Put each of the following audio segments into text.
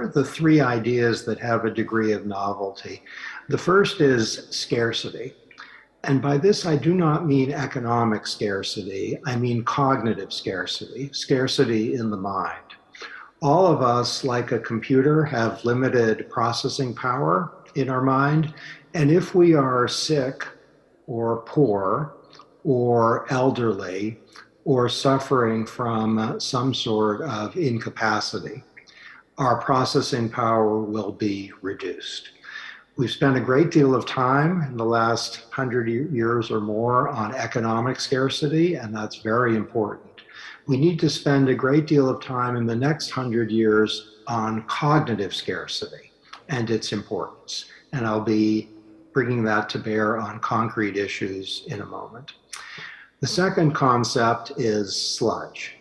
are the three ideas that have a degree of novelty. The first is scarcity. And by this, I do not mean economic scarcity. I mean cognitive scarcity, scarcity in the mind. All of us, like a computer, have limited processing power in our mind. And if we are sick or poor or elderly or suffering from some sort of incapacity, our processing power will be reduced. We've spent a great deal of time in the last 100 years or more on economic scarcity, and that's very important. We need to spend a great deal of time in the next 100 years on cognitive scarcity and its importance. And I'll be bringing that to bear on concrete issues in a moment. The second concept is sludge.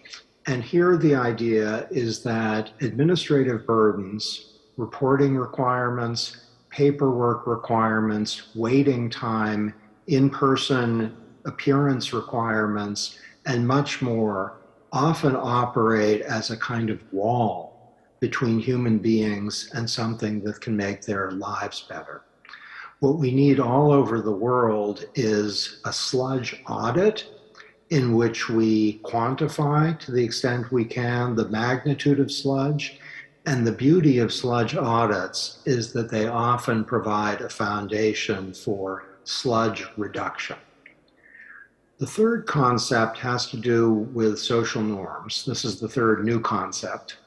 And here the idea is that administrative burdens, reporting requirements, paperwork requirements, waiting time, in-person appearance requirements, and much more often operate as a kind of wall between human beings and something that can make their lives better. What we need all over the world is a sludge audit in which we quantify, to the extent we can, the magnitude of sludge. And the beauty of sludge audits is that they often provide a foundation for sludge reduction. The third concept has to do with social norms. This is the third new concept.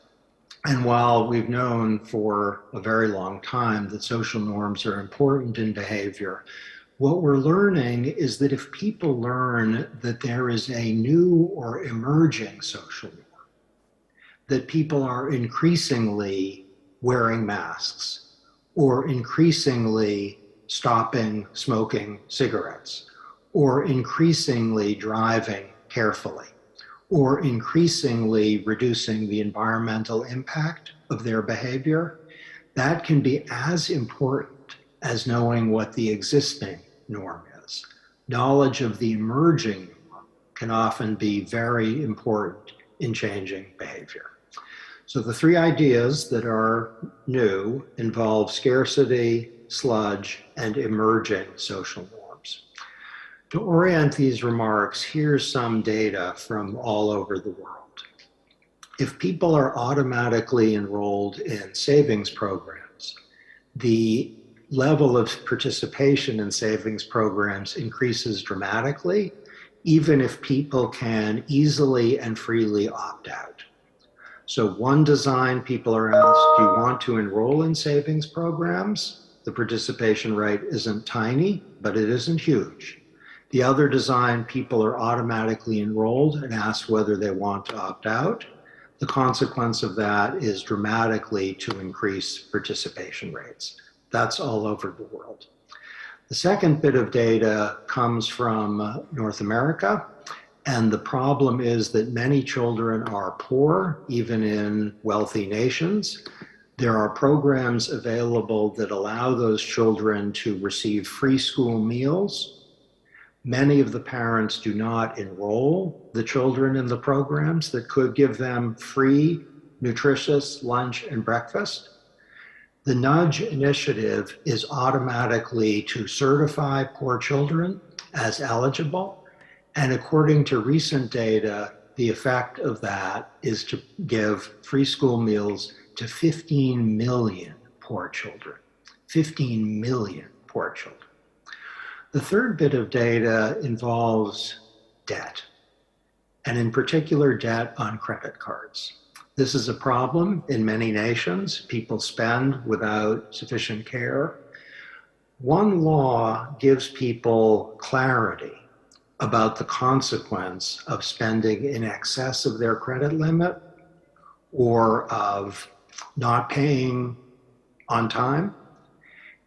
And while we've known for a very long time that social norms are important in behavior, what we're learning is that if people learn that there is a new or emerging social norm, that people are increasingly wearing masks or increasingly stopping smoking cigarettes or increasingly driving carefully or increasingly reducing the environmental impact of their behavior, that can be as important as knowing what the existing norm is. Knowledge of the emerging norm can often be very important in changing behavior. So the three ideas that are new involve scarcity, sludge, and emerging social norms. To orient these remarks, here's some data from all over the world. If people are automatically enrolled in savings programs, the level of participation in savings programs increases dramatically, even if people can easily and freely opt out. So one design, people are asked, do you want to enroll in savings programs? The participation rate isn't tiny, but it isn't huge. The other design, people are automatically enrolled and asked whether they want to opt out. The consequence of that is dramatically to increase participation rates. That's all over the world. The second bit of data comes from North America. And the problem is that many children are poor, even in wealthy nations. There are programs available that allow those children to receive free school meals. Many of the parents do not enroll the children in the programs that could give them free, nutritious lunch and breakfast. The Nudge initiative is automatically to certify poor children as eligible. And according to recent data, the effect of that is to give free school meals to 15 million poor children. 15 million poor children. The third bit of data involves debt, and in particular debt on credit cards. This is a problem in many nations. People spend without sufficient care. One law gives people clarity about the consequence of spending in excess of their credit limit or of not paying on time.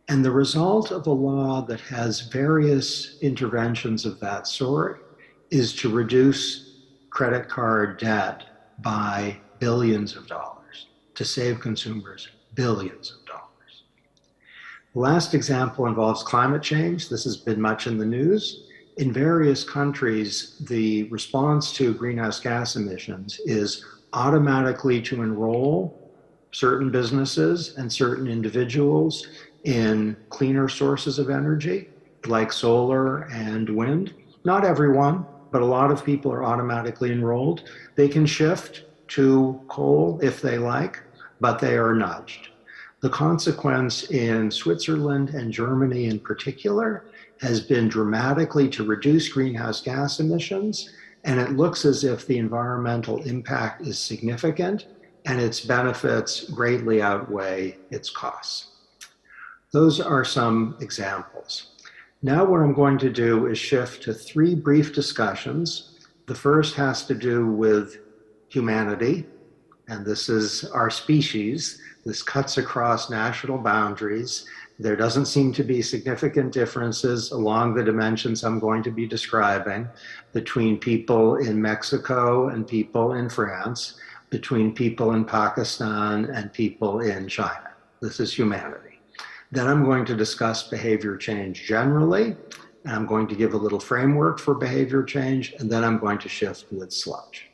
And the result of a law that has various interventions of that sort is to reduce credit card debt by billions of dollars, to save consumers billions of dollars. The last example involves climate change. This has been much in the news. In various countries, the response to greenhouse gas emissions is automatically to enroll certain businesses and certain individuals in cleaner sources of energy, like solar and wind. Not everyone, but a lot of people are automatically enrolled. They can shift to coal if they like, but they are nudged. The consequence in Switzerland and Germany in particular has been dramatically to reduce greenhouse gas emissions, and it looks as if the environmental impact is significant and its benefits greatly outweigh its costs. Those are some examples. Now what I'm going to do is shift to 3 brief discussions. The first has to do with humanity, and this is our species. This cuts across national boundaries. There doesn't seem to be significant differences along the dimensions I'm going to be describing between people in Mexico and people in France, between people in Pakistan and people in China. This is humanity. Then I'm going to discuss behavior change generally, and I'm going to give a little framework for behavior change, and then I'm going to shift with sludge.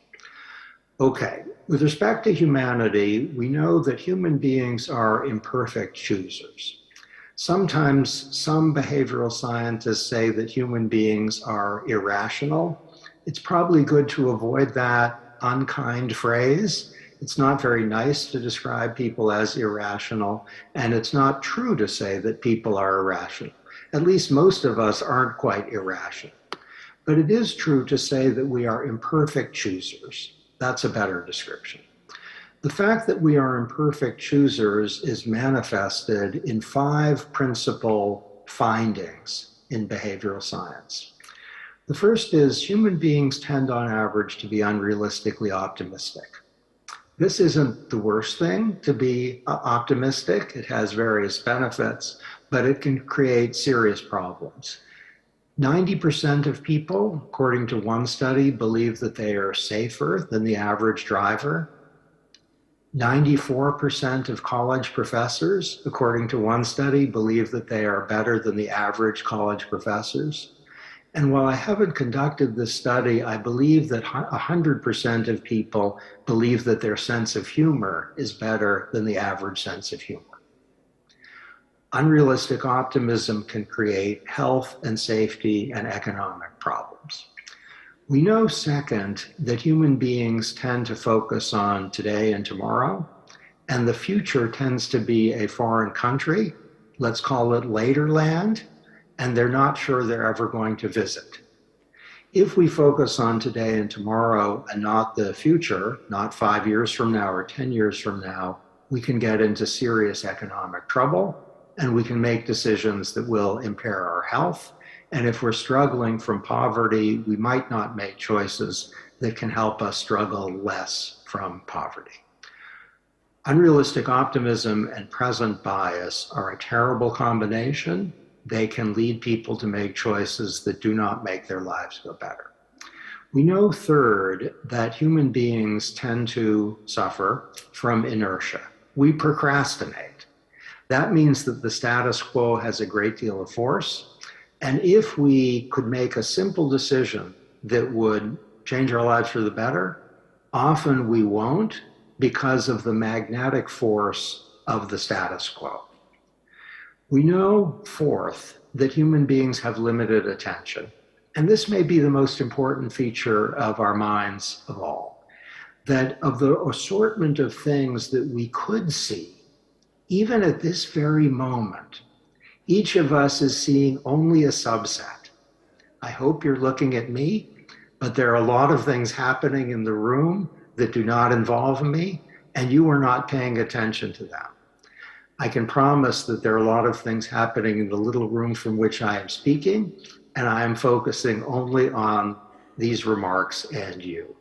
Okay, with respect to humanity, we know that human beings are imperfect choosers. Sometimes some behavioral scientists say that human beings are irrational. It's probably good to avoid that unkind phrase. It's not very nice to describe people as irrational, and it's not true to say that people are irrational. At least most of us aren't quite irrational. But it is true to say that we are imperfect choosers. That's a better description. The fact that we are imperfect choosers is manifested in 5 principal findings in behavioral science. The first is human beings tend on average to be unrealistically optimistic. This isn't the worst thing to be optimistic. It has various benefits, but it can create serious problems. 90% of people, according to one study, believe that they are safer than the average driver. 94% of college professors, according to one study, believe that they are better than the average college professors. And while I haven't conducted this study, I believe that 100% of people believe that their sense of humor is better than the average sense of humor. Unrealistic optimism can create health and safety and economic problems. We know, second, that human beings tend to focus on today and tomorrow, and the future tends to be a foreign country, let's call it later land, and they're not sure they're ever going to visit. If we focus on today and tomorrow and not the future, not 5 years from now or 10 years from now, we can get into serious economic trouble, and we can make decisions that will impair our health. And if we're struggling from poverty, we might not make choices that can help us struggle less from poverty. Unrealistic optimism and present bias are a terrible combination. They can lead people to make choices that do not make their lives go better. We know, third, that human beings tend to suffer from inertia. We procrastinate. That means that the status quo has a great deal of force. And if we could make a simple decision that would change our lives for the better, often we won't because of the magnetic force of the status quo. We know, fourth, that human beings have limited attention. And this may be the most important feature of our minds of all, that of the assortment of things that we could see, even at this very moment, each of us is seeing only a subset. I hope you're looking at me, but there are a lot of things happening in the room that do not involve me, and you are not paying attention to them. I can promise that there are a lot of things happening in the little room from which I am speaking, and I am focusing only on these remarks and you.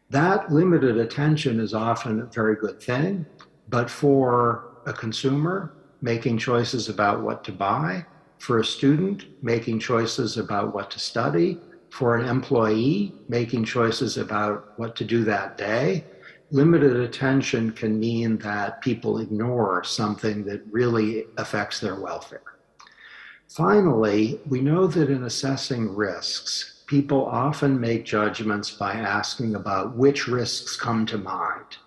That limited attention is often a very good thing, but for a consumer making choices about what to buy, for a student making choices about what to study, for an employee making choices about what to do that day, limited attention can mean that people ignore something that really affects their welfare. Finally, we know that in assessing risks, people often make judgments by asking about which risks come to mind.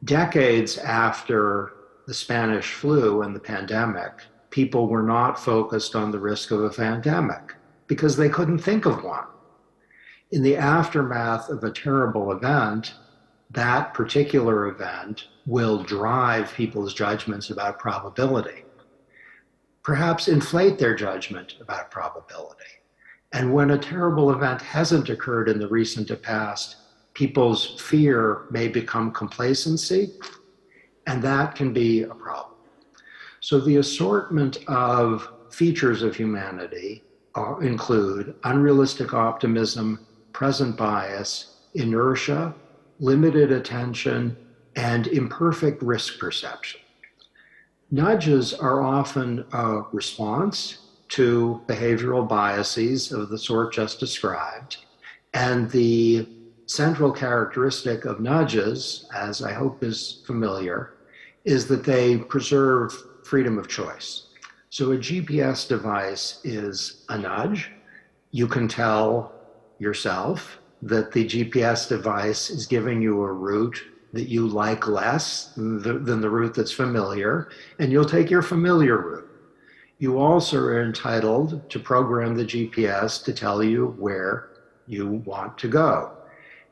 Decades after the Spanish flu and the pandemic, people were not focused on the risk of a pandemic because they couldn't think of one. In the aftermath of a terrible event, that particular event will drive people's judgments about probability, perhaps inflate their judgment about probability. And when a terrible event hasn't occurred in the recent past, people's fear may become complacency, and that can be a problem. So the assortment of features of humanity include unrealistic optimism, present bias, inertia, limited attention, and imperfect risk perception. Nudges are often a response to behavioral biases of the sort just described, and the central characteristic of nudges, as I hope is familiar, is that they preserve freedom of choice. So a GPS device is a nudge. You can tell yourself that the GPS device is giving you a route that you like less than the route that's familiar, and you'll take your familiar route. You also are entitled to program the GPS to tell you where you want to go.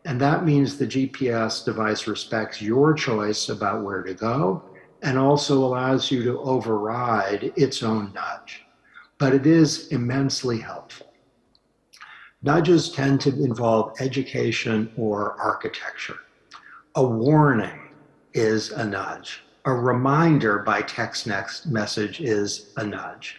And that means the GPS device respects your choice about where to go and also allows you to override its own nudge. But it is immensely helpful. Nudges tend to involve education or architecture. A warning is a nudge. A reminder by text message is a nudge.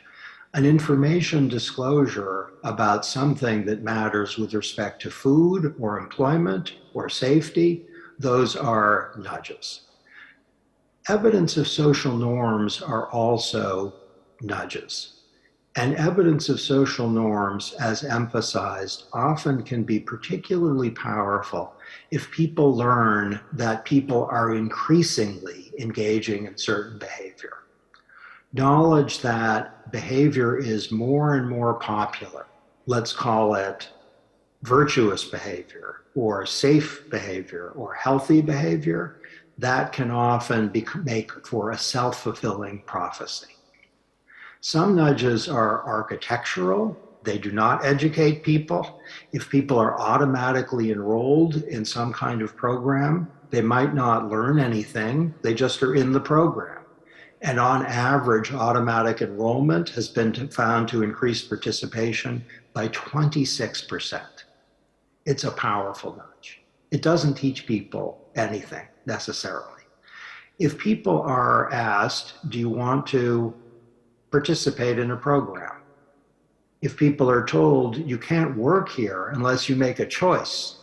An information disclosure about something that matters with respect to food or employment or safety, those are nudges. Evidence of social norms are also nudges. And evidence of social norms, as emphasized, often can be particularly powerful if people learn that people are increasingly engaging in certain behavior. Knowledge that behavior is more and more popular, let's call it virtuous behavior or safe behavior or healthy behavior, that can often make for a self-fulfilling prophecy. Some nudges are architectural. They do not educate people. If people are automatically enrolled in some kind of program, they might not learn anything. They just are in the program. And on average, automatic enrollment has been found to increase participation by 26%. It's a powerful nudge. It doesn't teach people anything necessarily. If people are asked, do you want to participate in a program? If people are told you can't work here unless you make a choice,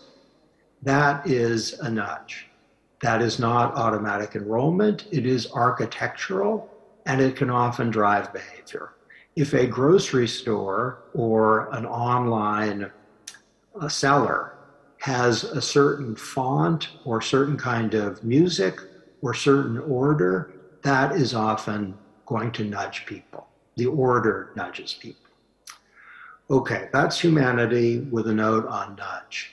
that is a nudge. That is not automatic enrollment. It is architectural, and it can often drive behavior. If a grocery store or an online seller has a certain font or certain kind of music or certain order, that is often going to nudge people. The order nudges people. Okay, that's humanity with a note on nudge.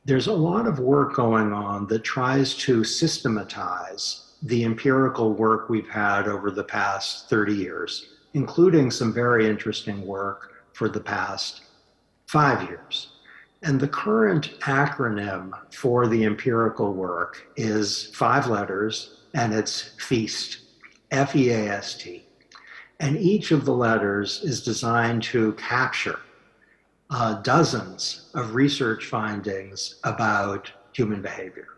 There's a lot of work going on that tries to systematize the empirical work we've had over the past 30 years, including some very interesting work for the past 5 years. And the current acronym for the empirical work is 5 letters, and it's FEAST, F-E-A-S-T. And each of the letters is designed to capture dozens of research findings about human behavior.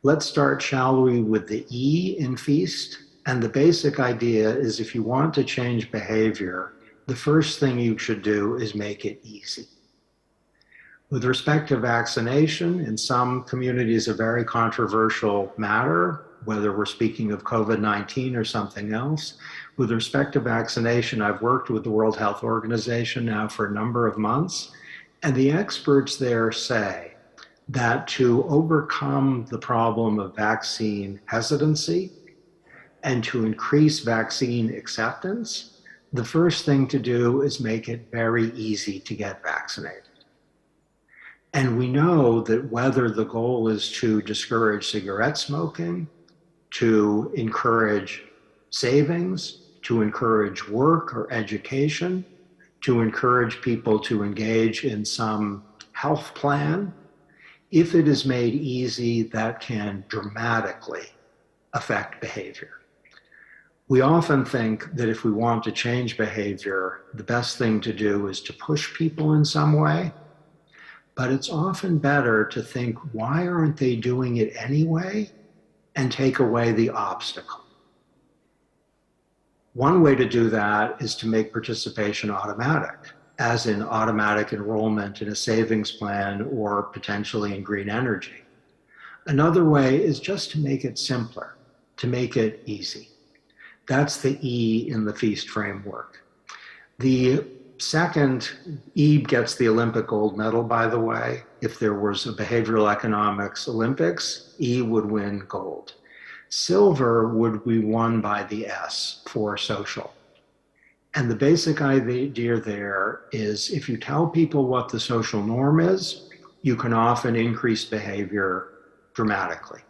Let's start, shall we, with the E in FEAST. And the basic idea is if you want to change behavior, the first thing you should do is make it easy. With respect to vaccination, in some communities, a very controversial matter, whether we're speaking of COVID-19 or something else. With respect to vaccination, I've worked with the World Health Organization now for a number of months, and the experts there say that to overcome the problem of vaccine hesitancy and to increase vaccine acceptance, the first thing to do is make it very easy to get vaccinated. And we know that whether the goal is to discourage cigarette smoking to encourage savings, to encourage work or education, to encourage people to engage in some health plan. If it is made easy, that can dramatically affect behavior. We often think that if we want to change behavior, the best thing to do is to push people in some way. But it's often better to think, why aren't they doing it anyway? And take away the obstacle. One way to do that is to make participation automatic, as in automatic enrollment in a savings plan or potentially in green energy. Another way is just to make it simpler, to make it easy. That's the E in the feast framework. The second, E gets the Olympic gold medal, by the way. If there was a behavioral economics Olympics, E would win gold. Silver would be won by the S for social. And the basic idea there is if you tell people what the social norm is, you can often increase behavior dramatically.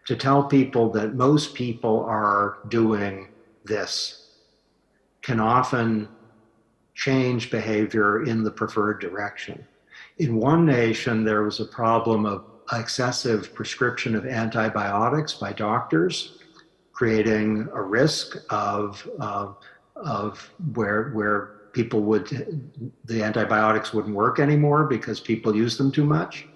To tell people that most people are doing this can often change behavior in the preferred direction. In one nation, there was a problem of excessive prescription of antibiotics by doctors, creating a risk of where people the antibiotics wouldn't work anymore because people use them too much.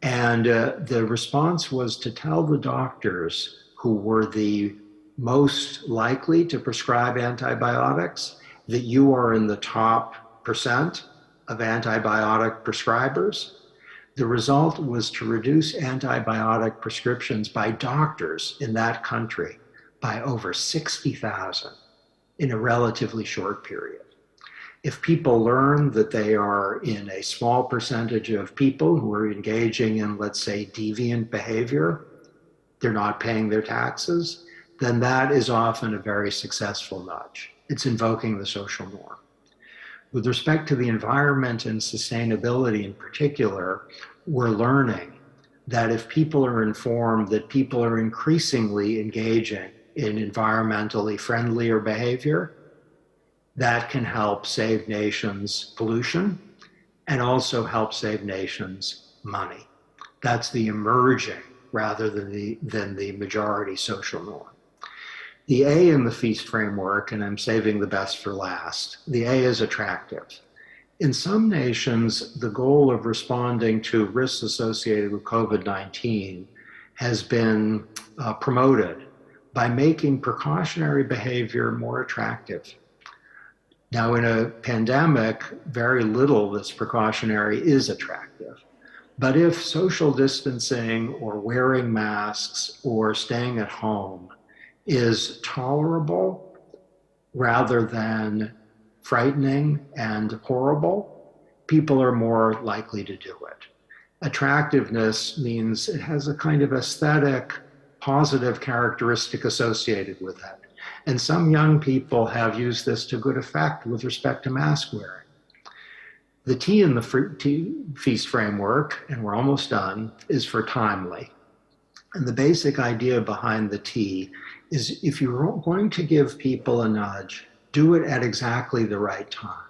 And the response was to tell the doctors who were the most likely to prescribe antibiotics that you are in the top % of antibiotic prescribers. The result was to reduce antibiotic prescriptions by doctors in that country by over 60,000 in a relatively short period. If people learn that they are in a small percentage of people who are engaging in, let's say, deviant behavior, they're not paying their taxes, then that is often a very successful nudge. It's invoking the social norm. With respect to the environment and sustainability in particular, we're learning that if people are informed that people are increasingly engaging in environmentally friendlier behavior, that can help save nations pollution and also help save nations money. That's the emerging rather than the majority social norm. The A in the feast framework, and I'm saving the best for last, the A is attractive. In some nations, the goal of responding to risks associated with COVID-19 has been promoted by making precautionary behavior more attractive. Now, in a pandemic, very little that's precautionary is attractive. But if social distancing or wearing masks or staying at home is tolerable rather than frightening and horrible, people are more likely to do it. Attractiveness means it has a kind of aesthetic, positive characteristic associated with it. And some young people have used this to good effect with respect to mask wearing. The T in the feast framework, and we're almost done, is for timely. And the basic idea behind the T is if you're going to give people a nudge, do it at exactly the right time.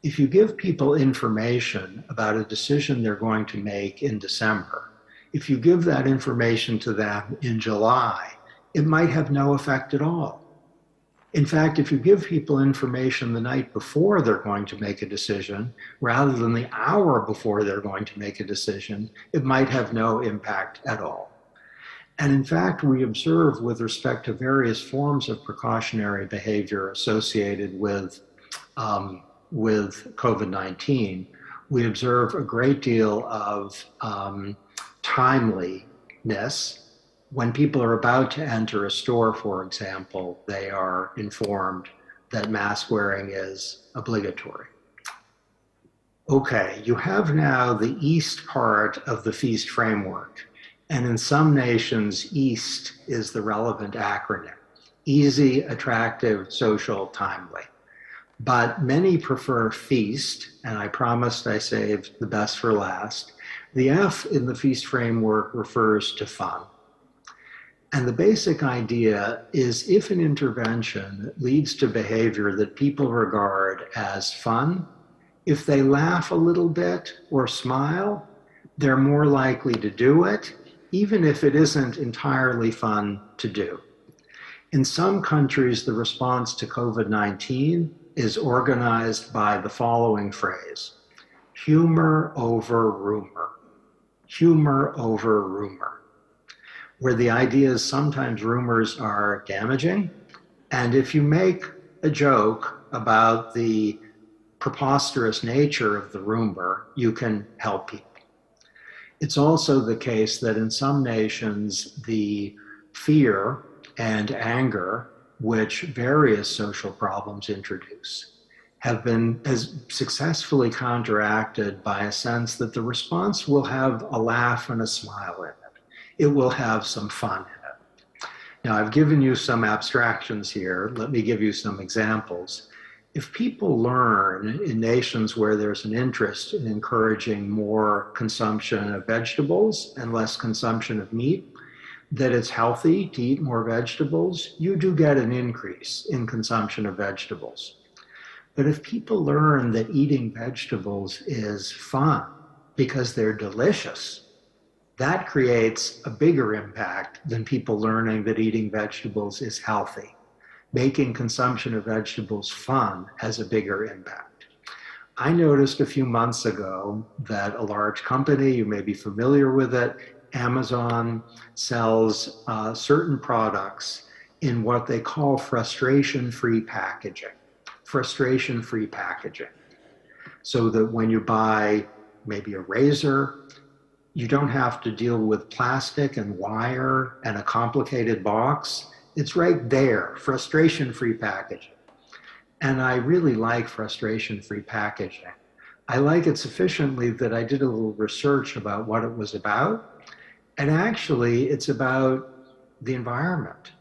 If you give people information about a decision they're going to make in December, if you give that information to them in July, it might have no effect at all. In fact, if you give people information the night before they're going to make a decision, rather than the hour before they're going to make a decision, it might have no impact at all. And in fact, we observe with respect to various forms of precautionary behavior associated with COVID-19, we observe a great deal of timeliness. When people are about to enter a store, for example, they are informed that mask wearing is obligatory. Okay, you have now the East part of the feast framework. And in some nations, EAST is the relevant acronym. Easy, attractive, social, timely. But many prefer feast, and I promised I saved the best for last. The F in the feast framework refers to fun. And the basic idea is if an intervention leads to behavior that people regard as fun, if they laugh a little bit or smile, they're more likely to do it, even if it isn't entirely fun to do. In some countries, the response to COVID-19 is organized by the following phrase: humor over rumor. Humor over rumor. Where the idea is sometimes rumors are damaging, and if you make a joke about the preposterous nature of the rumor, you can help people. It's also the case that in some nations, the fear and anger which various social problems introduce have been successfully counteracted by a sense that the response will have a laugh and a smile in it. It will have some fun in it. Now, I've given you some abstractions here. Let me give you some examples. If people learn in nations where there's an interest in encouraging more consumption of vegetables and less consumption of meat, that it's healthy to eat more vegetables, you do get an increase in consumption of vegetables. But if people learn that eating vegetables is fun because they're delicious, that creates a bigger impact than people learning that eating vegetables is healthy. Making consumption of vegetables fun has a bigger impact. I noticed a few months ago that a large company, you may be familiar with it, Amazon, sells certain products in what they call frustration-free packaging. Frustration-free packaging. So that when you buy maybe a razor, you don't have to deal with plastic and wire and a complicated box. It's right there, frustration-free packaging. And I really like frustration-free packaging. I like it sufficiently that I did a little research about what it was about. And actually, it's about the environment.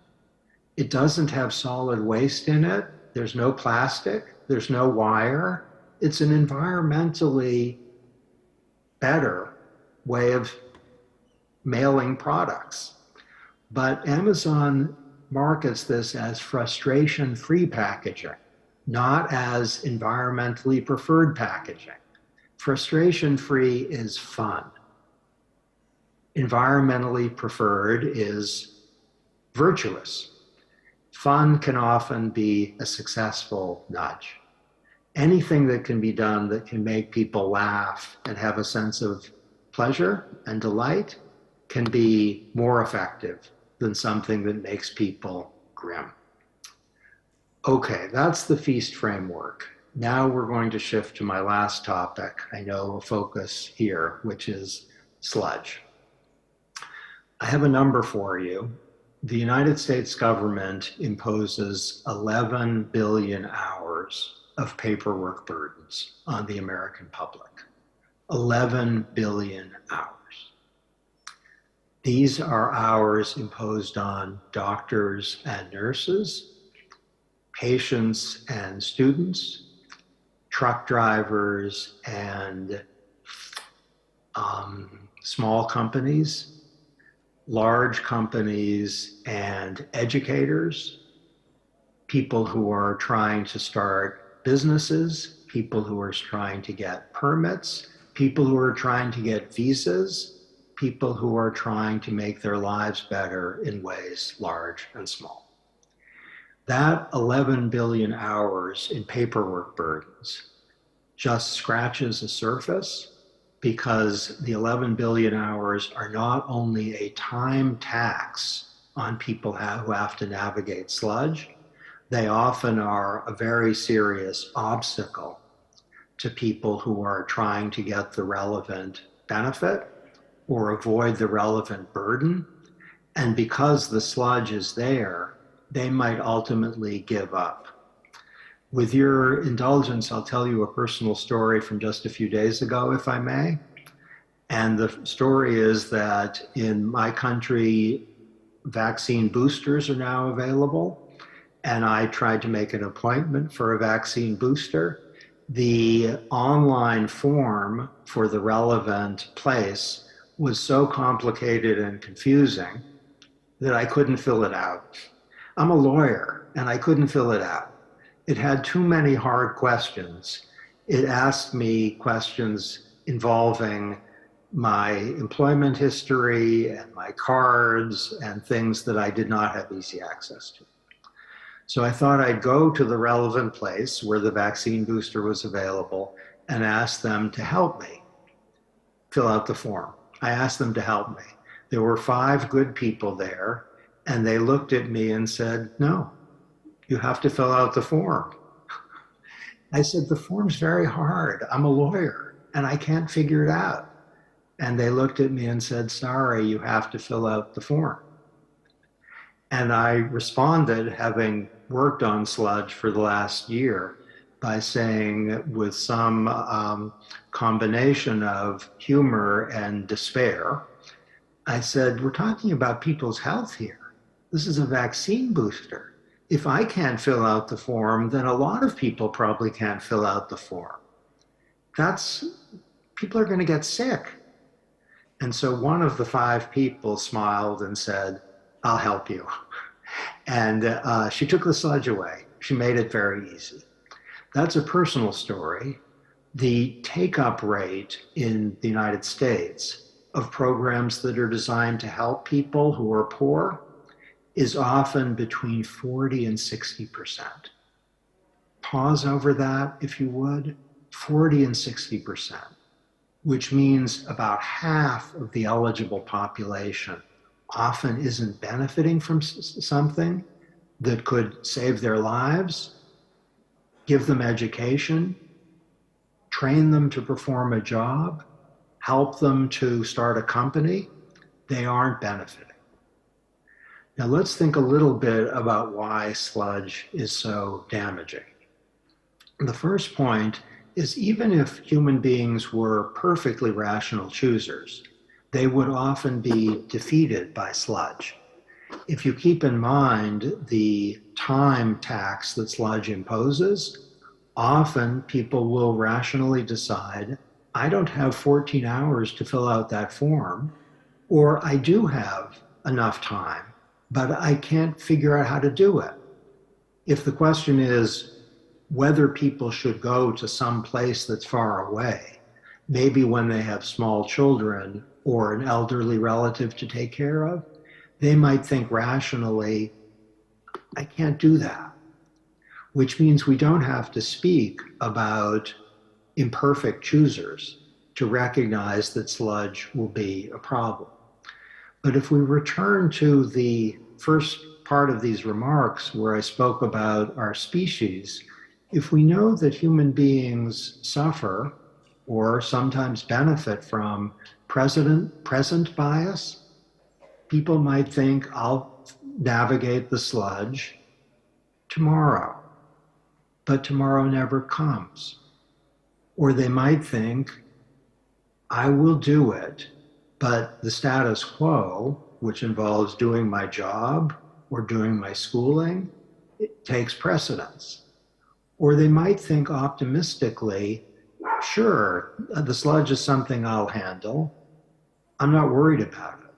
It doesn't have solid waste in it. There's no plastic. There's no wire. It's an environmentally better way of mailing products. But Amazon markets this as frustration-free packaging, not as environmentally preferred packaging. Frustration-free is fun. Environmentally preferred is virtuous. Fun can often be a successful nudge. Anything that can be done that can make people laugh and have a sense of pleasure and delight can be more effective than something that makes people grim. Okay, that's the feast framework. Now we're going to shift to my last topic, I know a focus here, which is sludge. I have a number for you. The United States government imposes 11 billion hours of paperwork burdens on the American public. 11 billion hours. These are hours imposed on doctors and nurses, patients and students, truck drivers and small companies, large companies and educators, people who are trying to start businesses, people who are trying to get permits, people who are trying to get visas, people who are trying to make their lives better in ways large and small. That 11 billion hours in paperwork burdens just scratches the surface, because the 11 billion hours are not only a time tax on people who have to navigate sludge, they often are a very serious obstacle to people who are trying to get the relevant benefit or avoid the relevant burden. And because the sludge is there, they might ultimately give up. With your indulgence, I'll tell you a personal story from just a few days ago, if I may. And the story is that in my country, vaccine boosters are now available. And I tried to make an appointment for a vaccine booster. The online form for the relevant place was so complicated and confusing that I couldn't fill it out. I'm a lawyer and I couldn't fill it out. It had too many hard questions. It asked me questions involving my employment history and my cards and things that I did not have easy access to. So I thought I'd go to the relevant place where the vaccine booster was available and ask them to help me fill out the form. I asked them to help me. There were 5 good people there, and they looked at me and said, no, you have to fill out the form. I said, the form's very hard. I'm a lawyer, and I can't figure it out. And they looked at me and said, sorry, you have to fill out the form. And I responded, having worked on sludge for the last year, by saying, with some combination of humor and despair, I said, we're talking about people's health here. This is a vaccine booster. If I can't fill out the form, then a lot of people probably can't fill out the form. People are going to get sick. And so one of the 5 people smiled and said, I'll help you. And she took the sludge away. She made it very easy. That's a personal story. The take-up rate in the United States of programs that are designed to help people who are poor is often between 40 and 60%. Pause over that, if you would. 40 and 60%, which means about half of the eligible population often isn't benefiting from something that could save their lives, give them education, train them to perform a job, help them to start a company. They aren't benefiting. Now let's think a little bit about why sludge is so damaging. The first point is, even if human beings were perfectly rational choosers, they would often be defeated by sludge. If you keep in mind the time tax that sludge imposes, often people will rationally decide, I don't have 14 hours to fill out that form, or I do have enough time, but I can't figure out how to do it. If the question is whether people should go to some place that's far away, maybe when they have small children or an elderly relative to take care of, they might think rationally, I can't do that. Which means we don't have to speak about imperfect choosers to recognize that sludge will be a problem. But if we return to the first part of these remarks where I spoke about our species, if we know that human beings suffer or sometimes benefit from present bias, people might think, I'll navigate the sludge tomorrow, but tomorrow never comes. Or they might think, I will do it, but the status quo, which involves doing my job or doing my schooling, it takes precedence. Or they might think optimistically, sure, the sludge is something I'll handle. I'm not worried about it.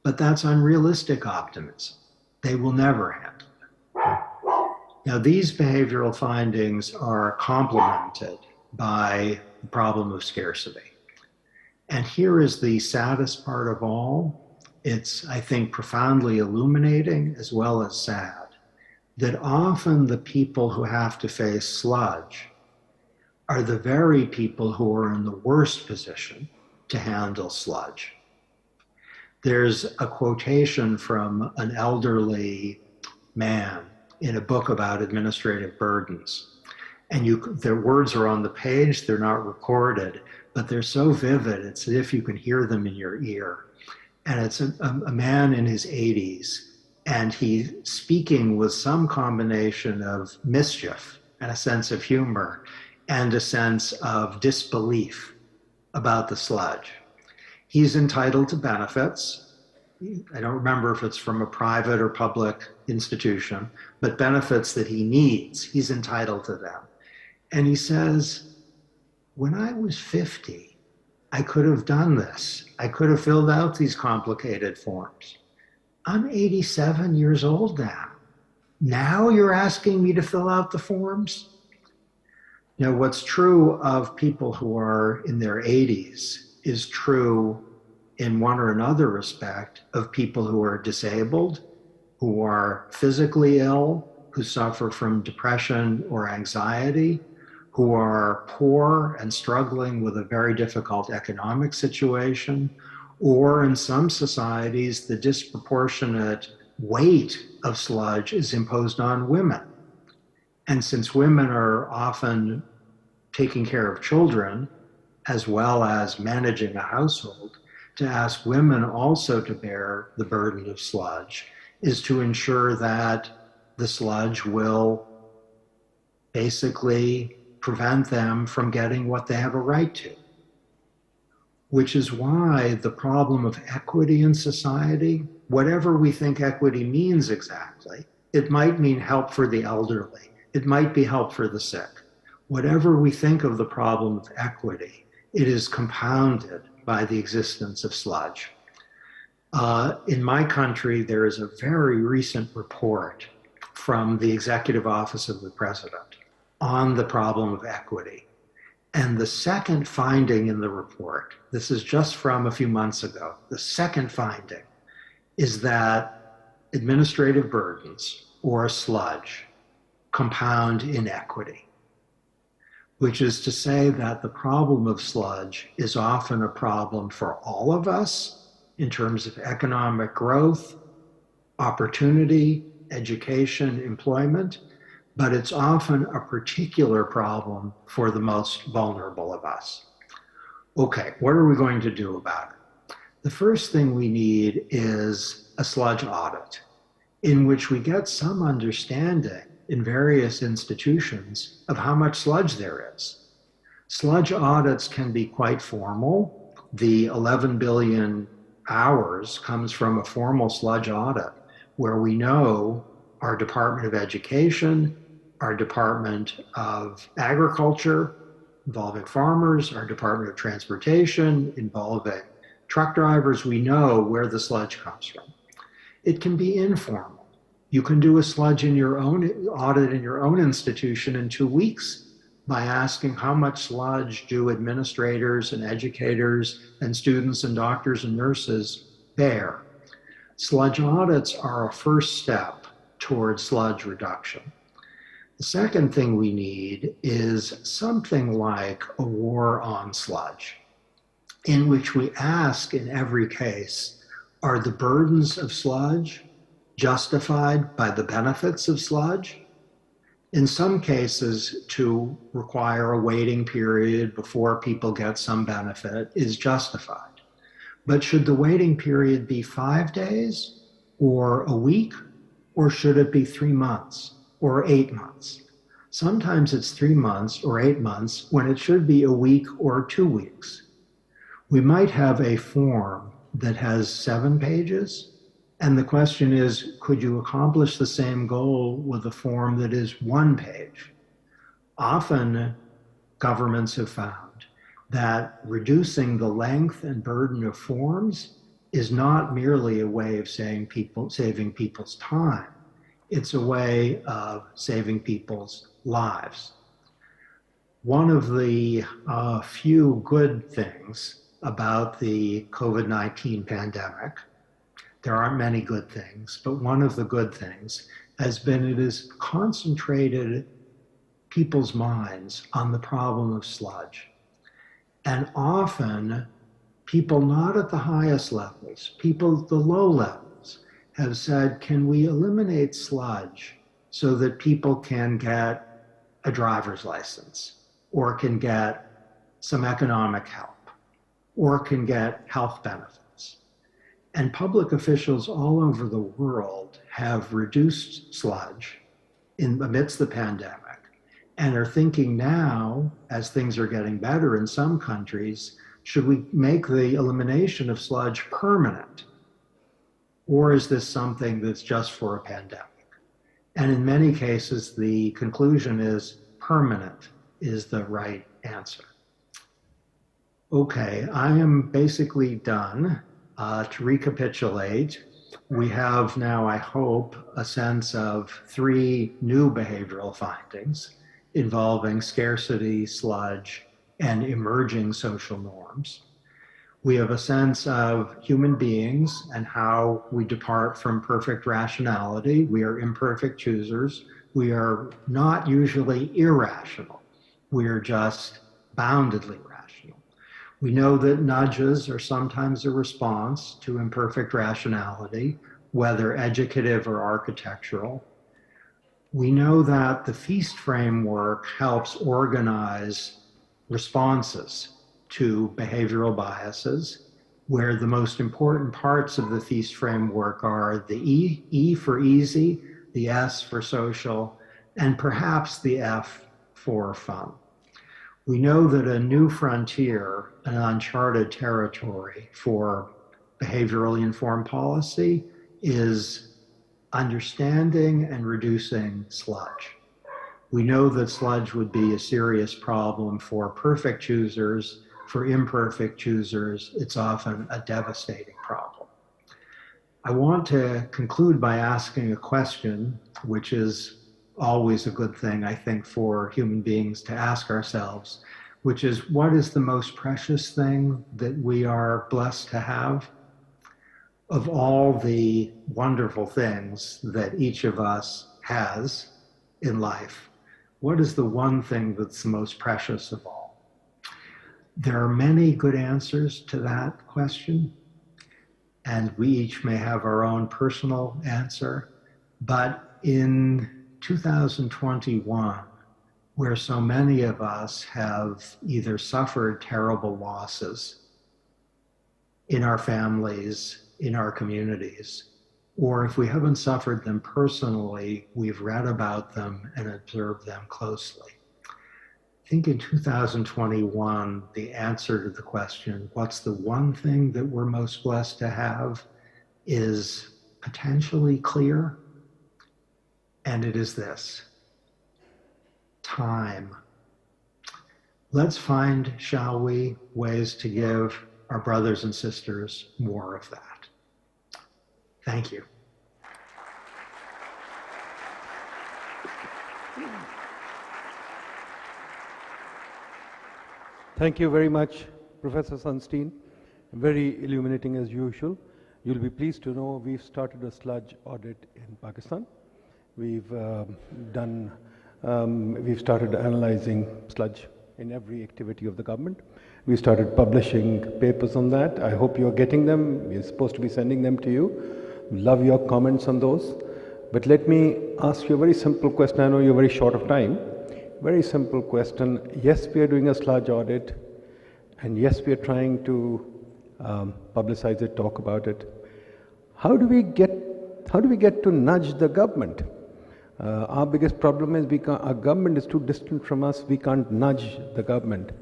But that's unrealistic optimism. They will never handle it. Now, these behavioral findings are complemented by the problem of scarcity. And here is the saddest part of all. It's, I think, profoundly illuminating as well as sad, that often the people who have to face sludge are the very people who are in the worst position to handle sludge. There's a quotation from an elderly man in a book about administrative burdens. And their words are on the page, they're not recorded, but they're so vivid, it's as if you can hear them in your ear. And it's a man in his 80s, and he's speaking with some combination of mischief and a sense of humor and a sense of disbelief about the sludge. He's entitled to benefits. I don't remember if it's from a private or public institution, but benefits that he needs, he's entitled to them. And he says, when I was 50, I could have done this. I could have filled out these complicated forms. I'm 87 years old now. Now you're asking me to fill out the forms? Now, what's true of people who are in their 80s is true in one or another respect of people who are disabled, who are physically ill, who suffer from depression or anxiety, who are poor and struggling with a very difficult economic situation, or in some societies, the disproportionate weight of sludge is imposed on women. And since women are often taking care of children as well as managing a household, to ask women also to bear the burden of sludge is to ensure that the sludge will basically prevent them from getting what they have a right to. Which is why the problem of equity in society, whatever we think equity means exactly, it might mean help for the elderly, it might be help for the sick. Whatever we think of the problem of equity, it is compounded by the existence of sludge. In my country, there is a very recent report from the Executive Office of the President on the problem of equity. And the second finding in the report, this is just from a few months ago, the second finding is that administrative burdens or sludge compound inequity, which is to say that the problem of sludge is often a problem for all of us in terms of economic growth, opportunity, education, employment, but it's often a particular problem for the most vulnerable of us. Okay, what are we going to do about it? The first thing we need is a sludge audit in which we get some understanding in various institutions of how much sludge there is. Sludge audits can be quite formal. The 11 billion hours comes from a formal sludge audit where we know our Department of Education, our Department of Agriculture, involving farmers, our Department of Transportation, involving truck drivers, we know where the sludge comes from. It can be informal. You can do a sludge in your own audit in your own institution in 2 weeks by asking how much sludge do administrators and educators and students and doctors and nurses bear. Sludge audits are a first step towards sludge reduction. The second thing we need is something like a war on sludge, in which we ask in every case, are the burdens of sludge justified by the benefits of sludge? In some cases, to require a waiting period before people get some benefit is justified. But should the waiting period be 5 days or a week, or should it be 3 months or 8 months? Sometimes it's 3 months or 8 months when it should be a week or 2 weeks. We might have a form that has 7 pages, and the question is, could you accomplish the same goal with a form that is 1 page? Often, governments have found that reducing the length and burden of forms is not merely a way of saving people's time. It's a way of saving people's lives. One of the few good things about the COVID-19 pandemic, there aren't many good things, but one of the good things has been it has concentrated people's minds on the problem of sludge. And often, people not at the highest levels, people at the low levels, have said, can we eliminate sludge so that people can get a driver's license, or can get some economic help, or can get health benefits? And public officials all over the world have reduced sludge amidst the pandemic and are thinking now, as things are getting better in some countries, should we make the elimination of sludge permanent? Or is this something that's just for a pandemic? And in many cases, the conclusion is permanent is the right answer. Okay, I am basically done. To recapitulate, we have now, I hope, a sense of 3 new behavioral findings involving scarcity, sludge, and emerging social norms. We have a sense of human beings and how we depart from perfect rationality. We are imperfect choosers. We are not usually irrational. We are just boundedly rational. We know that nudges are sometimes a response to imperfect rationality, whether educative or architectural. We know that the feast framework helps organize responses to behavioral biases, where the most important parts of the feast framework are the E for easy, the S for social, and perhaps the F for fun. We know that a new frontier, an uncharted territory for behaviorally informed policy is understanding and reducing sludge. We know that sludge would be a serious problem for perfect choosers. For imperfect choosers, it's often a devastating problem. I want to conclude by asking a question, which is always a good thing, I think, for human beings to ask ourselves, which is, what is the most precious thing that we are blessed to have? Of all the wonderful things that each of us has in life, what is the one thing that's the most precious of all? There are many good answers to that question, and we each may have our own personal answer. But in 2021, where so many of us have either suffered terrible losses in our families, in our communities, or if we haven't suffered them personally, we've read about them and observed them closely. I think in 2021, the answer to the question, what's the one thing that we're most blessed to have, is potentially clear. And it is this: time. Let's find, shall we, ways to give our brothers and sisters more of that. Thank you. Thank you very much, Professor Sunstein. Very illuminating as usual. You'll be pleased to know we've started a sludge audit in Pakistan. We've started analyzing sludge in every activity of the government. We started publishing papers on that. I hope you're getting them. We're supposed to be sending them to you. Love your comments on those. But let me ask you a very simple question. I know you're very short of time. Very simple question. Yes, we are doing a sludge audit, and yes, we are trying to publicize it, talk about it. How do we get to nudge the government? Our biggest problem is our government is too distant from us. We can't nudge the government.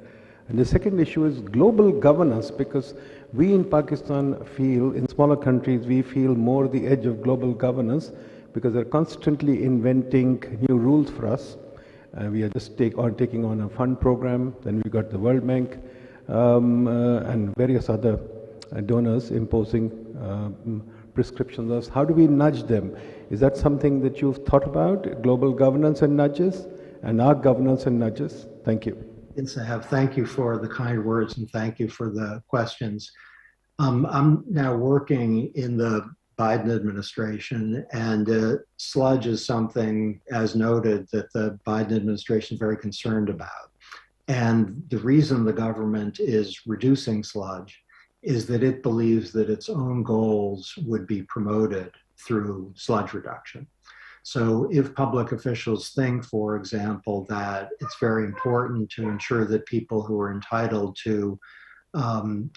And the second issue is global governance, because we in Pakistan feel, in smaller countries, we feel more the edge of global governance because they're constantly inventing new rules for us. We are just taking on a fund program. Then we got the World Bank and various other donors imposing prescriptions on us. How do we nudge them? Is that something that you've thought about, global governance and nudges, and our governance and nudges? Thank you. Yes, I have. Thank you for the kind words, and thank you for the questions. I'm now working in the Biden administration, and sludge is something, as noted, that the Biden administration is very concerned about. And the reason the government is reducing sludge is that it believes that its own goals would be promoted through sludge reduction. So if public officials think, for example, that it's very important to ensure that people who are entitled to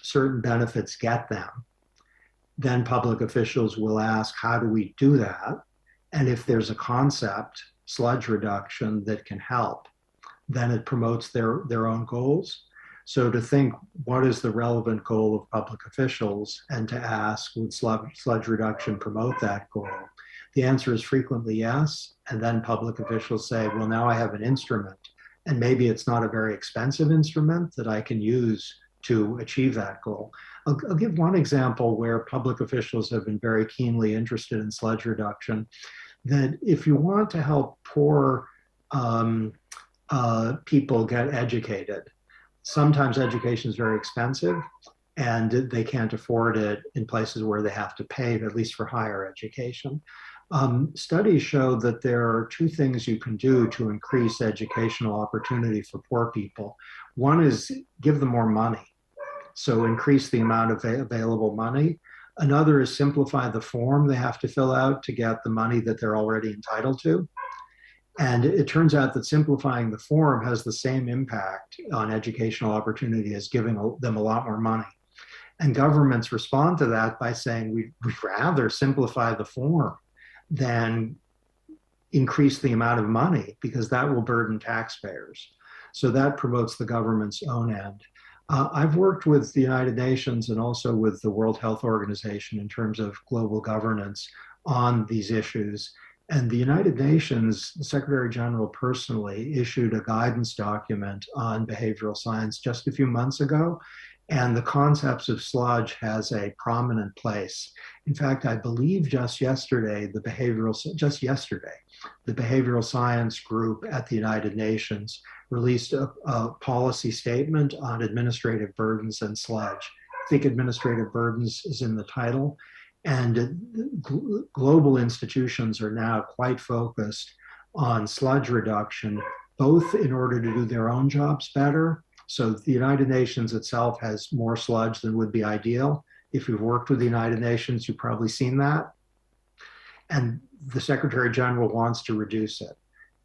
certain benefits get them, then public officials will ask, how do we do that? And if there's a concept, sludge reduction, that can help, then it promotes their own goals. So to think, what is the relevant goal of public officials, and to ask, would sludge reduction promote that goal? The answer is frequently yes. And then public officials say, well, now I have an instrument, and maybe it's not a very expensive instrument that I can use to achieve that goal. I'll give one example where public officials have been very keenly interested in sludge reduction, that if you want to help poor people get educated, sometimes education is very expensive and they can't afford it in places where they have to pay, at least for higher education. Studies show that there are two things you can do to increase educational opportunity for poor people. One is give them more money, so increase the amount of available money. Another is simplify the form they have to fill out to get the money that they're already entitled to. And it turns out that simplifying the form has the same impact on educational opportunity as giving them a lot more money. And governments respond to that by saying, we'd rather simplify the form than increase the amount of money, because that will burden taxpayers. So that promotes the government's own end. I've worked with the United Nations and also with the World Health Organization in terms of global governance on these issues. And the United Nations, the Secretary General personally issued a guidance document on behavioral science just a few months ago. And the concepts of sludge has a prominent place. In fact, I believe just yesterday, the behavioral science group at the United Nations released a policy statement on administrative burdens and sludge. I think administrative burdens is in the title. And global institutions are now quite focused on sludge reduction, both in order to do their own jobs better. So the United Nations itself has more sludge than would be ideal. If you've worked with the United Nations, you've probably seen that. And the Secretary General wants to reduce it.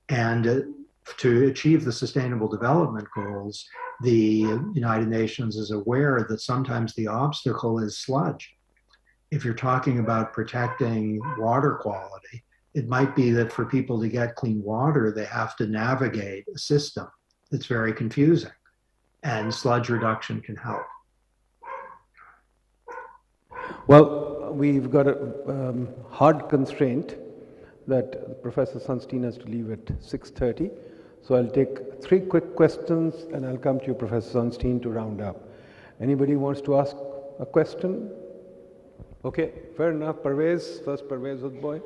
And to achieve the Sustainable Development Goals, the United Nations is aware that sometimes the obstacle is sludge. If you're talking about protecting water quality, it might be that for people to get clean water, they have to navigate a system that's very confusing. And sludge reduction can help. Well, we've got a hard constraint that Professor Sunstein has to leave at 6:30. So I'll take 3 quick questions and I'll come to you, Professor Sunstein, to round up. Anybody wants to ask a question? Okay, fair enough. Parvez, first Parvez Hudboy.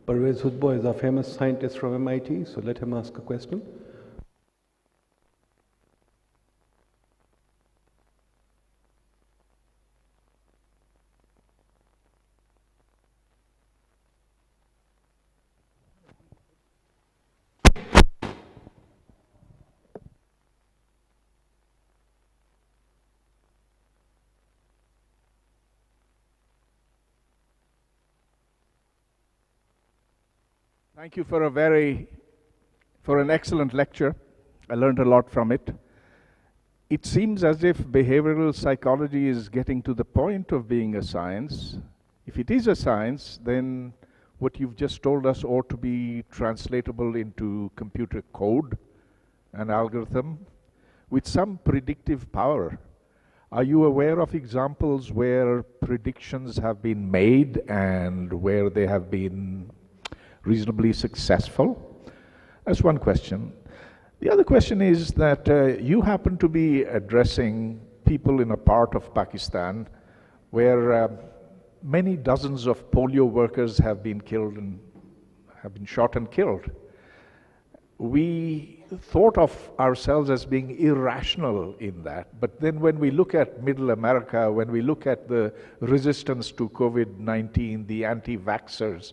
Parvez Hudboy is a famous scientist from MIT, so let him ask a question. Thank you for an excellent lecture. I learned a lot from it. It seems as if behavioral psychology is getting to the point of being a science. If it is a science, then what you've just told us ought to be translatable into computer code and algorithm with some predictive power. Are you aware of examples where predictions have been made and where they have been reasonably successful? That's one question. The other question is that you happen to be addressing people in a part of Pakistan where many dozens of polio workers have been killed and have been shot and killed. We thought of ourselves as being irrational in that, but then when we look at Middle America, when we look at the resistance to COVID-19, the anti-vaxxers,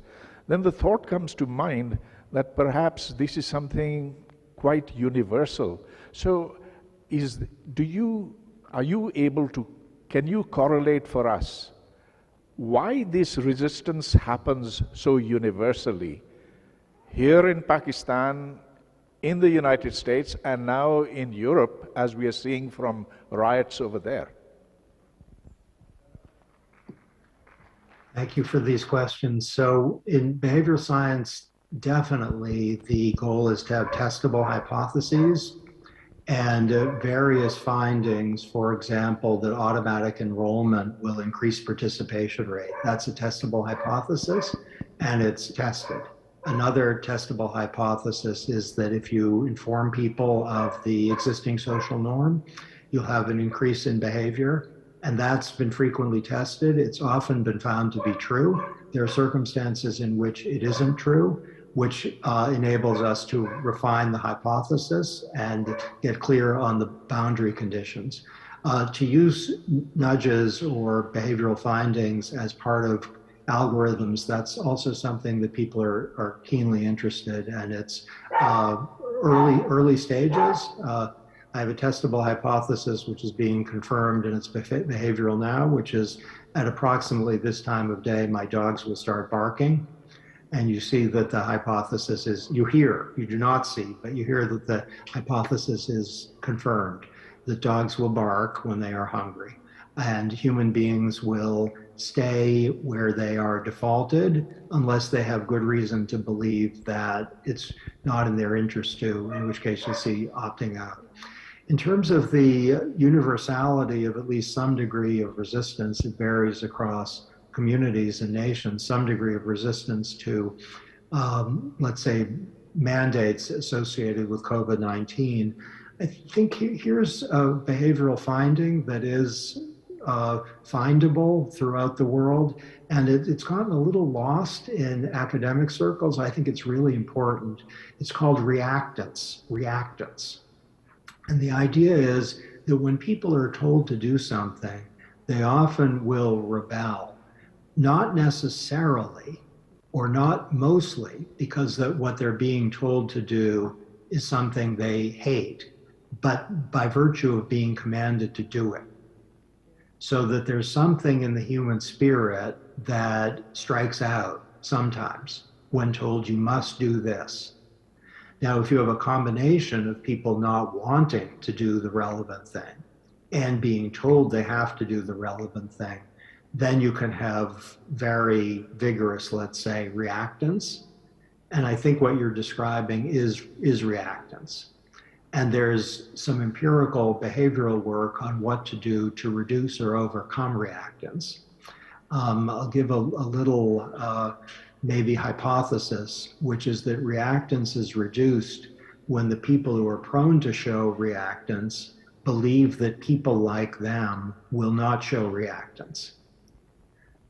then the thought comes to mind that perhaps this is something quite universal. So can you correlate for us why this resistance happens so universally here in Pakistan, in the United States, and now in Europe, as we are seeing from riots over there? Thank you for these questions. So in behavioral science, definitely the goal is to have testable hypotheses and various findings. For example, that automatic enrollment will increase participation rate. That's a testable hypothesis and it's tested. Another testable hypothesis is that if you inform people of the existing social norm, you'll have an increase in behavior. And that's been frequently tested. It's often been found to be true. There are circumstances in which it isn't true, which enables us to refine the hypothesis and get clear on the boundary conditions. To use nudges or behavioral findings as part of algorithms, that's also something that people are keenly interested in, and it's early stages. I have a testable hypothesis which is being confirmed, and it's behavioral now, which is at approximately this time of day, my dogs will start barking. And you see that the hypothesis is, you do not see, but you hear that the hypothesis is confirmed, that dogs will bark when they are hungry, and human beings will stay where they are defaulted unless they have good reason to believe that it's not in their interest to, in which case you'll see opting out. In terms of the universality of at least some degree of resistance, it varies across communities and nations, some degree of resistance to, let's say, mandates associated with COVID-19. I think here's a behavioral finding that is findable throughout the world, and it's gotten a little lost in academic circles. I think it's really important. It's called reactance. And the idea is that when people are told to do something, they often will rebel, not necessarily or not mostly because what they're being told to do is something they hate, but by virtue of being commanded to do it. So that there's something in the human spirit that strikes out sometimes when told you must do this. Now, if you have a combination of people not wanting to do the relevant thing and being told they have to do the relevant thing, then you can have very vigorous, let's say, reactance. And I think what you're describing is reactance. And there's some empirical behavioral work on what to do to reduce or overcome reactance. I'll give a little maybe hypothesis, which is that reactance is reduced when the people who are prone to show reactance believe that people like them will not show reactance.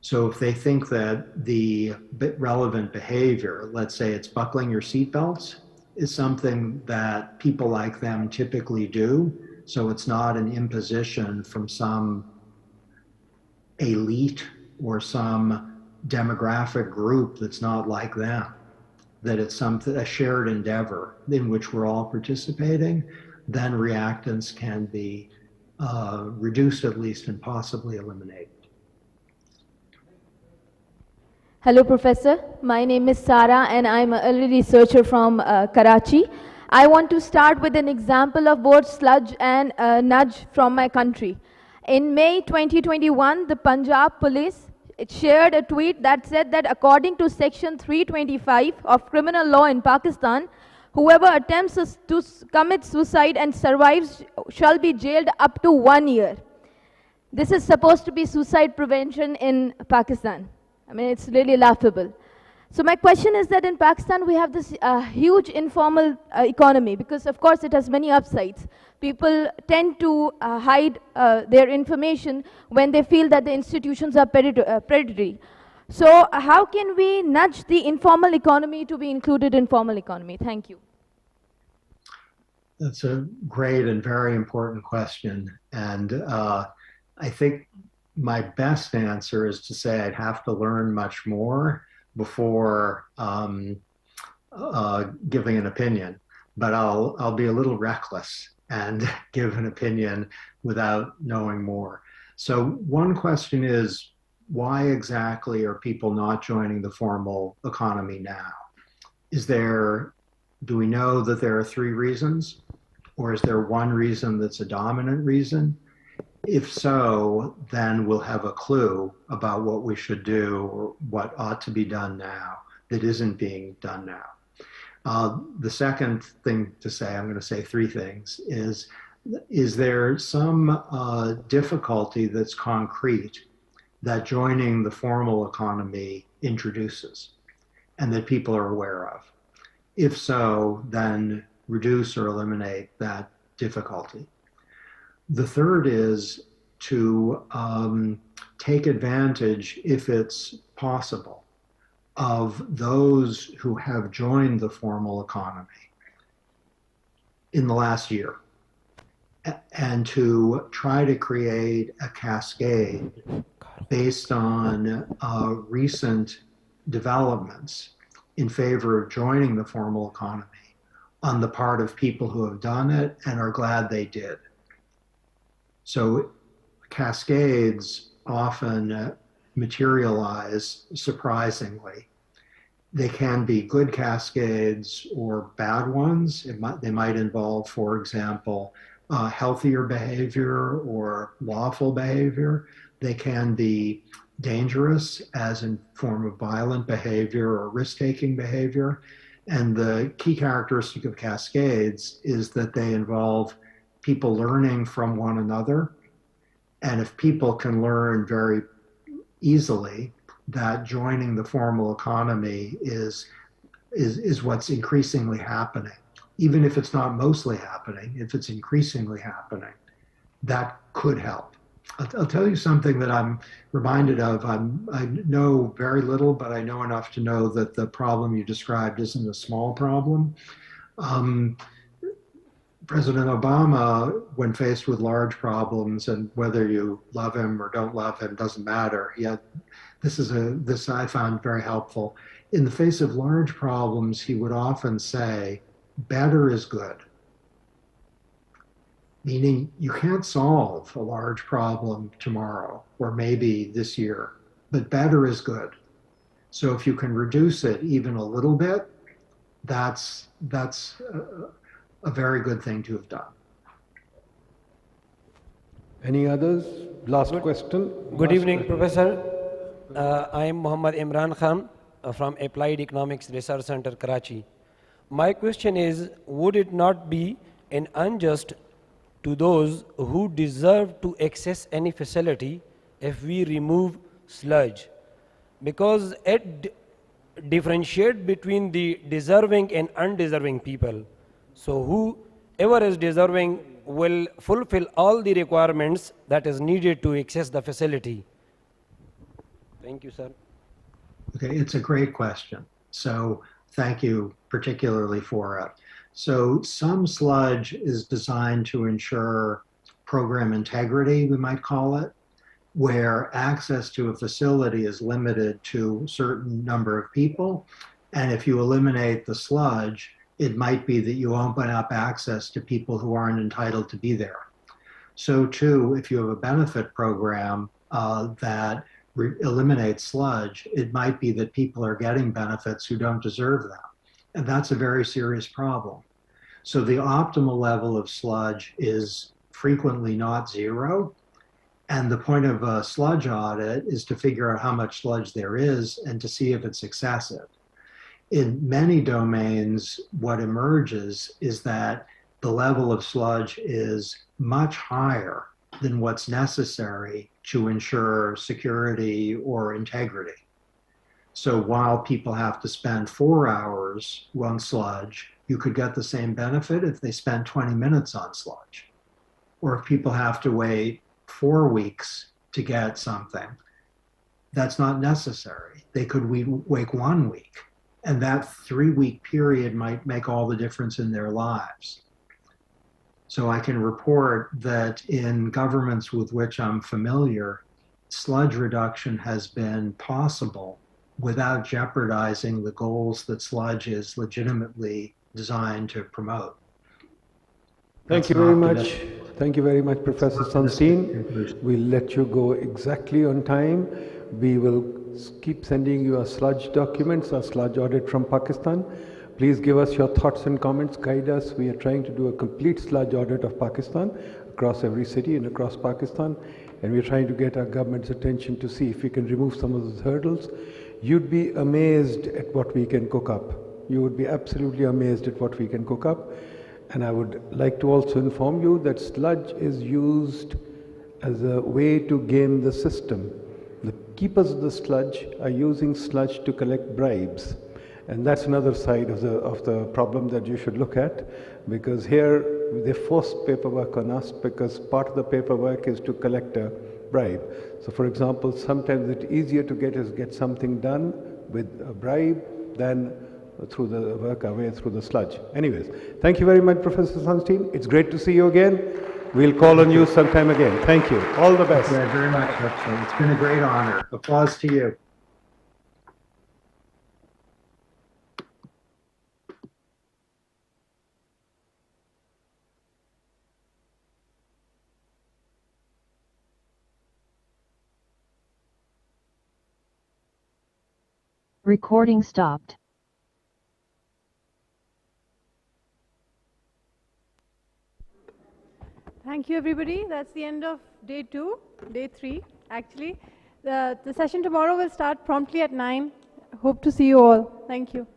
So if they think that the relevant behavior, let's say it's buckling your seatbelts, is something that people like them typically do, so it's not an imposition from some elite or some demographic group that's not like them, that it's a shared endeavor in which we're all participating, then reactance can be reduced at least and possibly eliminated. Hello, Professor. My name is Sara, and I'm an early researcher from Karachi. I want to start with an example of both sludge and nudge from my country. In May 2021, the Punjab police shared a tweet that said that according to Section 325 of criminal law in Pakistan, whoever attempts to commit suicide and survives shall be jailed up to 1 year. This is supposed to be suicide prevention in Pakistan. I mean, it's really laughable. So my question is that in Pakistan, we have this huge informal economy because, of course, it has many upsides. People tend to hide their information when they feel that the institutions are predatory. So how can we nudge the informal economy to be included in formal economy? Thank you. That's a great and very important question. And I think my best answer is to say I'd have to learn much more before giving an opinion, but I'll be a little reckless and give an opinion without knowing more. So one question is, why exactly are people not joining the formal economy now? Do we know that there are 3 reasons, or is there one reason that's a dominant reason? If so, then we'll have a clue about what we should do or what ought to be done now that isn't being done now. The second thing to say, I'm going to say 3 things, is there some difficulty that's concrete that joining the formal economy introduces? and that people are aware of? If so, then reduce or eliminate that difficulty. The third is to take advantage, if it's possible, of those who have joined the formal economy in the last year, and to try to create a cascade based on recent developments in favor of joining the formal economy on the part of people who have done it and are glad they did. So cascades often materialize surprisingly. They can be good cascades or bad ones. They might involve, for example, healthier behavior or lawful behavior. They can be dangerous, as in form of violent behavior or risk-taking behavior. And the key characteristic of cascades is that they involve people learning from one another. And if people can learn very easily that joining the formal economy is what's increasingly happening, even if it's not mostly happening, if it's increasingly happening, that could help. I'll tell you something that I'm reminded of. I know very little, but I know enough to know that the problem you described isn't a small problem. President Obama, when faced with large problems, and whether you love him or don't love him doesn't matter. This I found very helpful. In the face of large problems, he would often say, better is good. Meaning you can't solve a large problem tomorrow or maybe this year, but better is good. So if you can reduce it even a little bit, that's a very good thing to have done. Any others? Last question. Good evening, Professor. I am Muhammad Imran Khan from Applied Economics Research Center, Karachi. My question is, would it not be an unjust to those who deserve to access any facility if we remove sludge? Because it differentiates between the deserving and undeserving people. So whoever is deserving will fulfill all the requirements that is needed to access the facility. Thank you, sir. Okay, it's a great question. So thank you particularly for it. So some sludge is designed to ensure program integrity, we might call it, where access to a facility is limited to a certain number of people. And if you eliminate the sludge, it might be that you open up access to people who aren't entitled to be there. So too, if you have a benefit program that eliminates sludge, it might be that people are getting benefits who don't deserve them. And that's a very serious problem. So the optimal level of sludge is frequently not zero. And the point of a sludge audit is to figure out how much sludge there is and to see if it's excessive. In many domains, what emerges is that the level of sludge is much higher than what's necessary to ensure security or integrity. So while people have to spend 4 hours on sludge, you could get the same benefit if they spent 20 minutes on sludge. Or if people have to wait 4 weeks to get something, that's not necessary. They could wait 1 week. And that 3-week period might make all the difference in their lives. So I can report that in governments with which I'm familiar, sludge reduction has been possible without jeopardizing the goals that sludge is legitimately designed to promote. Thank you very much. Thank you very much, Professor Sunstein. We'll let you go exactly on time. We will keep sending you our sludge documents, our sludge audit from Pakistan. Please give us your thoughts and comments, guide us. We are trying to do a complete sludge audit of Pakistan across every city and across Pakistan. And we're trying to get our government's attention to see if we can remove some of those hurdles. You'd be amazed at what we can cook up. You would be absolutely amazed at what we can cook up. And I would like to also inform you that sludge is used as a way to game the system. The keepers of the sludge are using sludge to collect bribes. And that's another side of the problem that you should look at, because here they force paperwork on us because part of the paperwork is to collect a bribe. So for example, sometimes it's easier to get something done with a bribe than through the work our way through the sludge. Anyways, thank you very much, Professor Sunstein. It's great to see you again. We'll call on you sometime again. Thank you. All the best. Thank you very much, Upson. It's been a great honor. Applause to you. Recording stopped. Thank you, everybody. That's the end of day 3, actually. The session tomorrow will start promptly at 9. Hope to see you all. Thank you.